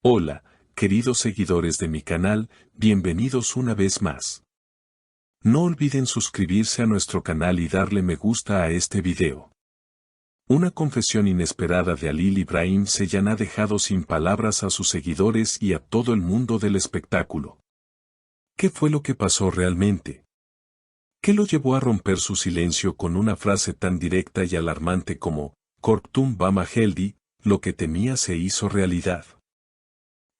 Hola, queridos seguidores de mi canal, bienvenidos una vez más. No olviden suscribirse a nuestro canal y darle me gusta a este video. Una confesión inesperada de Halil Ibrahim Ceylan ha dejado sin palabras a sus seguidores y a todo el mundo del espectáculo. ¿Qué fue lo que pasó realmente? ¿Qué lo llevó a romper su silencio con una frase tan directa y alarmante como, "Korktum Bama Heldi", lo que temía se hizo realidad?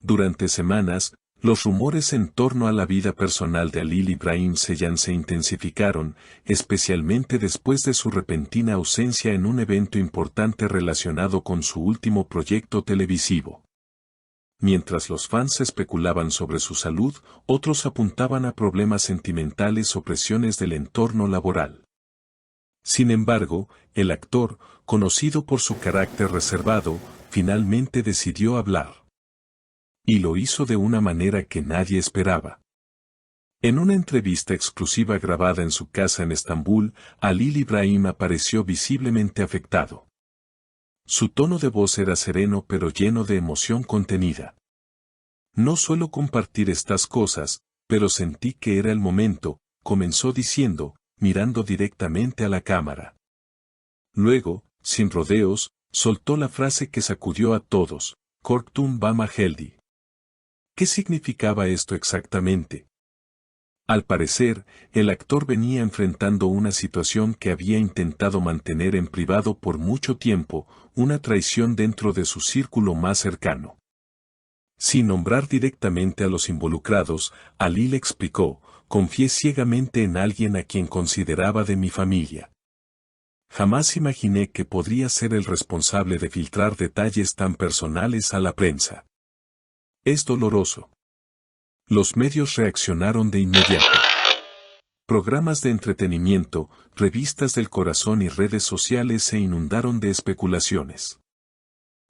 Durante semanas, los rumores en torno a la vida personal de Halil Ibrahim Ceylan se intensificaron, especialmente después de su repentina ausencia en un evento importante relacionado con su último proyecto televisivo. Mientras los fans especulaban sobre su salud, otros apuntaban a problemas sentimentales o presiones del entorno laboral. Sin embargo, el actor, conocido por su carácter reservado, finalmente decidió hablar. Y lo hizo de una manera que nadie esperaba. En una entrevista exclusiva grabada en su casa en Estambul, Halil Ibrahim apareció visiblemente afectado. Su tono de voz era sereno pero lleno de emoción contenida. No suelo compartir estas cosas, pero sentí que era el momento, comenzó diciendo, mirando directamente a la cámara. Luego, sin rodeos, soltó la frase que sacudió a todos, "Korktum Bama Heldi". ¿Qué significaba esto exactamente? Al parecer, el actor venía enfrentando una situación que había intentado mantener en privado por mucho tiempo, una traición dentro de su círculo más cercano. Sin nombrar directamente a los involucrados, Halil explicó, "Confié ciegamente en alguien a quien consideraba de mi familia. Jamás imaginé que podría ser el responsable de filtrar detalles tan personales a la prensa. Es doloroso". Los medios reaccionaron de inmediato. Programas de entretenimiento, revistas del corazón y redes sociales se inundaron de especulaciones.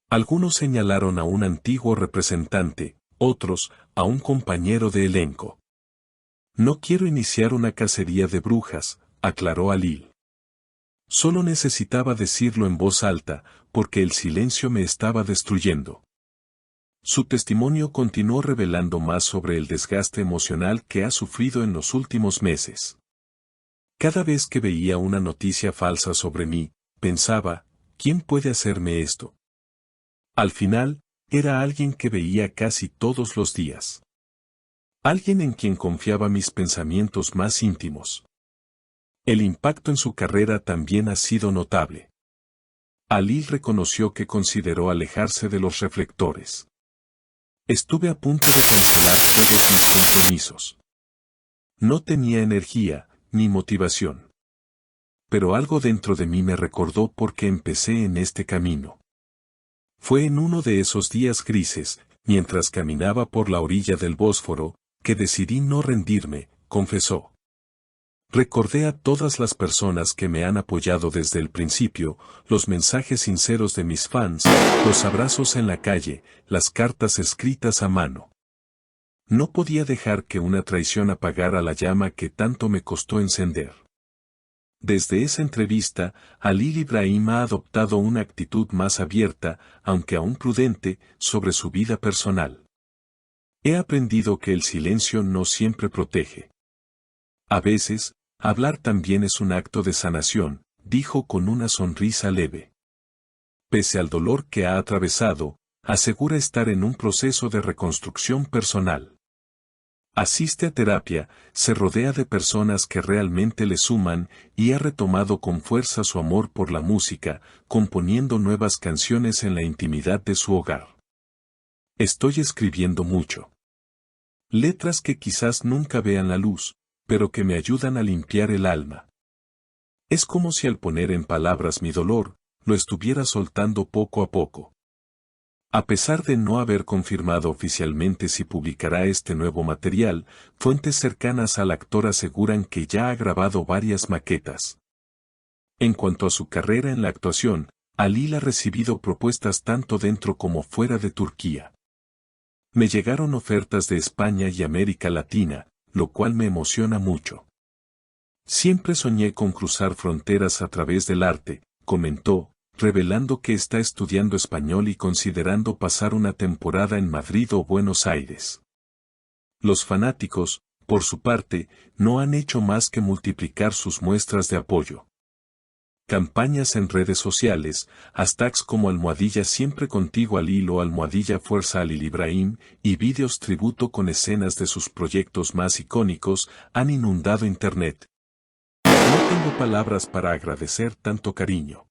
Algunos señalaron a un antiguo representante, otros, a un compañero de elenco. "No quiero iniciar una cacería de brujas", aclaró Halil. "Solo necesitaba decirlo en voz alta, porque el silencio me estaba destruyendo". Su testimonio continuó revelando más sobre el desgaste emocional que ha sufrido en los últimos meses. "Cada vez que veía una noticia falsa sobre mí, pensaba, ¿quién puede hacerme esto?". Al final, era alguien que veía casi todos los días. Alguien en quien confiaba mis pensamientos más íntimos. El impacto en su carrera también ha sido notable. Halil reconoció que consideró alejarse de los reflectores. "Estuve a punto de cancelar todos mis compromisos. No tenía energía, ni motivación. Pero algo dentro de mí me recordó por qué empecé en este camino. Fue en uno de esos días grises, mientras caminaba por la orilla del Bósforo, que decidí no rendirme", confesó. "Recordé a todas las personas que me han apoyado desde el principio, los mensajes sinceros de mis fans, los abrazos en la calle, las cartas escritas a mano. No podía dejar que una traición apagara la llama que tanto me costó encender". Desde esa entrevista, Halil Ibrahim ha adoptado una actitud más abierta, aunque aún prudente, sobre su vida personal. "He aprendido que el silencio no siempre protege. A veces, hablar también es un acto de sanación", dijo con una sonrisa leve. Pese al dolor que ha atravesado, asegura estar en un proceso de reconstrucción personal. Asiste a terapia, se rodea de personas que realmente le suman y ha retomado con fuerza su amor por la música, componiendo nuevas canciones en la intimidad de su hogar. "Estoy escribiendo mucho. Letras que quizás nunca vean la luz, pero que me ayudan a limpiar el alma. Es como si al poner en palabras mi dolor, lo estuviera soltando poco a poco". A pesar de no haber confirmado oficialmente si publicará este nuevo material, fuentes cercanas al actor aseguran que ya ha grabado varias maquetas. En cuanto a su carrera en la actuación, Halil ha recibido propuestas tanto dentro como fuera de Turquía. "Me llegaron ofertas de España y América Latina, lo cual me emociona mucho. Siempre soñé con cruzar fronteras a través del arte", comentó, revelando que está estudiando español y considerando pasar una temporada en Madrid o Buenos Aires. Los fanáticos, por su parte, no han hecho más que multiplicar sus muestras de apoyo. Campañas en redes sociales, hashtags como almohadilla siempre contigo Alil o almohadilla fuerza Alil Ibrahim, y vídeos tributo con escenas de sus proyectos más icónicos, han inundado internet. No tengo palabras para agradecer tanto cariño.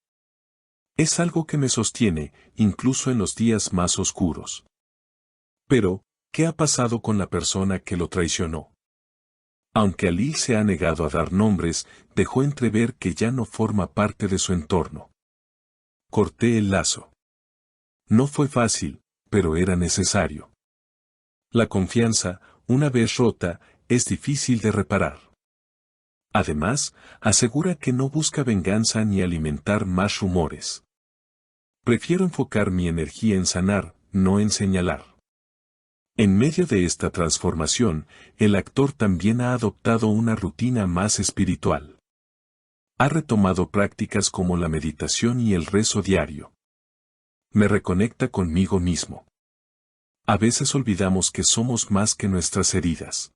Es algo que me sostiene, incluso en los días más oscuros. Pero, ¿qué ha pasado con la persona que lo traicionó? Aunque Alil se ha negado a dar nombres, dejó entrever que ya no forma parte de su entorno. Corté el lazo. No fue fácil, pero era necesario. La confianza, una vez rota, es difícil de reparar. Además, asegura que no busca venganza ni alimentar más rumores. Prefiero enfocar mi energía en sanar, no en señalar. En medio de esta transformación, el actor también ha adoptado una rutina más espiritual. Ha retomado prácticas como la meditación y el rezo diario. Me reconecta conmigo mismo. A veces olvidamos que somos más que nuestras heridas.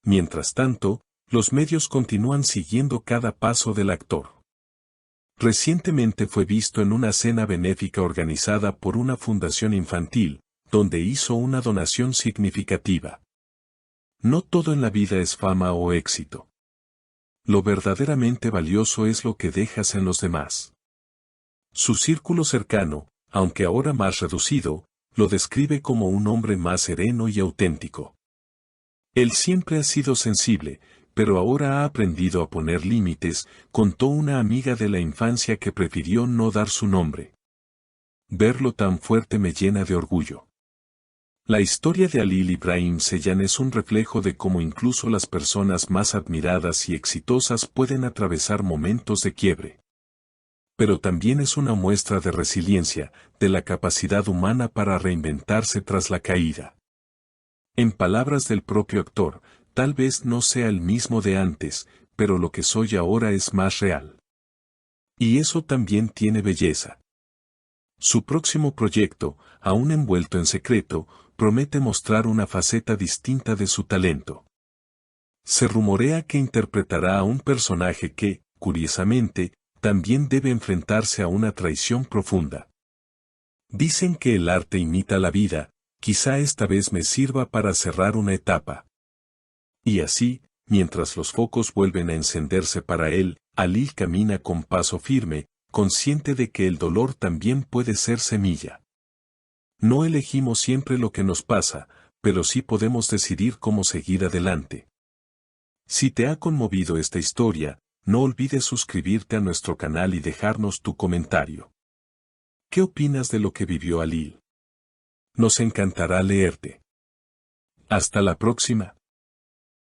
Mientras tanto, los medios continúan siguiendo cada paso del actor. Recientemente fue visto en una cena benéfica organizada por una fundación infantil, donde hizo una donación significativa. No todo en la vida es fama o éxito. Lo verdaderamente valioso es lo que dejas en los demás. Su círculo cercano, aunque ahora más reducido, lo describe como un hombre más sereno y auténtico. Él siempre ha sido sensible, pero ahora ha aprendido a poner límites, contó una amiga de la infancia que prefirió no dar su nombre. Verlo tan fuerte me llena de orgullo. La historia de Alil Ibrahim Seyhan es un reflejo de cómo incluso las personas más admiradas y exitosas pueden atravesar momentos de quiebre. Pero también es una muestra de resiliencia, de la capacidad humana para reinventarse tras la caída. En palabras del propio actor, tal vez no sea el mismo de antes, pero lo que soy ahora es más real. Y eso también tiene belleza. Su próximo proyecto, aún envuelto en secreto, promete mostrar una faceta distinta de su talento. Se rumorea que interpretará a un personaje que, curiosamente, también debe enfrentarse a una traición profunda. Dicen que el arte imita la vida, quizá esta vez me sirva para cerrar una etapa. Y así, mientras los focos vuelven a encenderse para él, Alil camina con paso firme, consciente de que el dolor también puede ser semilla. No elegimos siempre lo que nos pasa, pero sí podemos decidir cómo seguir adelante. Si te ha conmovido esta historia, no olvides suscribirte a nuestro canal y dejarnos tu comentario. ¿Qué opinas de lo que vivió Alil? Nos encantará leerte. Hasta la próxima.